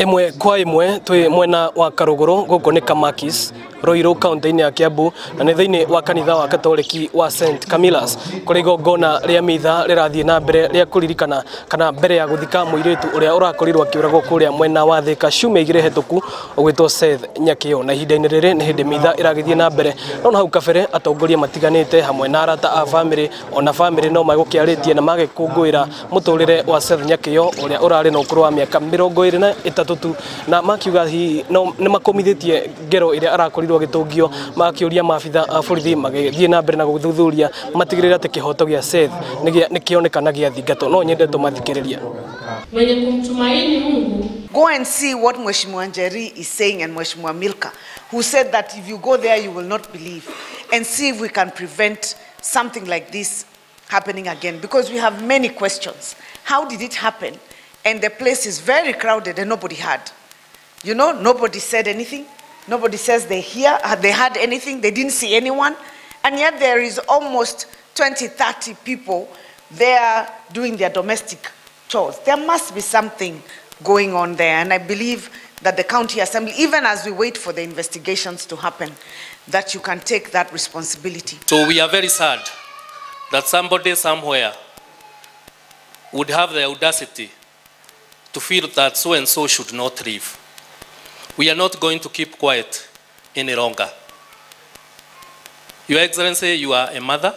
Imwe kwa imwe twi mwena wa Karuguru guku ni Kamakis Ruiru county ya Kiambu na ni thiini wa kanitha wa Katoliki wa St Camillus kuri gongona ria mitha rirathie na mbere ria kuririkana kana mbere ya guthika muiritu uria urakorirwo akiuragwo kuria mwena wa Thika ciumia igire hetuku ugwitwo Seth Nyakio na ihinda-ini riri ni hindi mitha iragithie na mbere no hau kabere atongoria matiganite hamwe na arata a family ona family no magukiaritie na magikungwira muturire wa Seth Nyakio uria urari na ukuru wa miaka 23 tu na makiuga hi no ni makomithitie ngero iria arakorirwo gitungio makiuria maabitha a borithi magithie na mbere na guthuthuria matigirira ati kihoto gia Seth ni kionekana gia thingato no nyende tumathikiriria mwenye kumtumaini Mungu. Go and see what Mheshimiwa Njeri is saying and Mheshimiwa Milka, who said that if you go there you will not believe, and see if we can prevent something like this happening again, because we have many questions. How did it happen? And the place is very crowded and nobody had. You know, nobody said anything. Nobody says they had anything. They didn't see anyone. And yet there is almost 20, 30 people there doing their domestic chores. There must be something going on there. And I believe that the county assembly, even as we wait for the investigations to happen, that you can take that responsibility. So we are very sad that somebody somewhere would have the audacity to feel that so and so should not live. We are not going to keep quiet any longer. Your Excellency, you are a mother,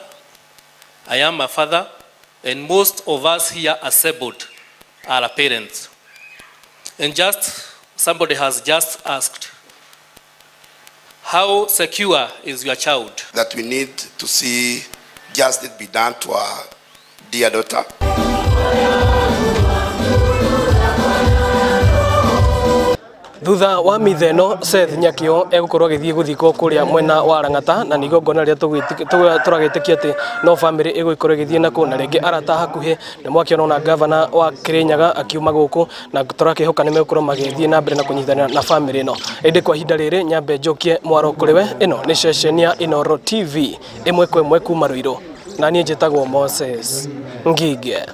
I am a father, and most of us here assembled are parents. And somebody has just asked, how secure is your child? That we need to see justice be done to our dear daughter. Thutha wa mitheno Seth Nyakio egukorwo agithie guthikwo kuria mwena wa Rangata na ni gongona ria turagitikia ati no family iguikorwo igithie nako na ringi arata hakuhi ni mwakiona na governor wa Kirinyaga akiuma guku na turakihoka ni megukorwo magithie na mbere na kunyitana na family no indi kwa hinda riri nyambe njokie mwaro kuriwe ino ni session ya Inoro TV imwe kwa imwe kuma Ruiru na nie njitagwo Moses Ngige.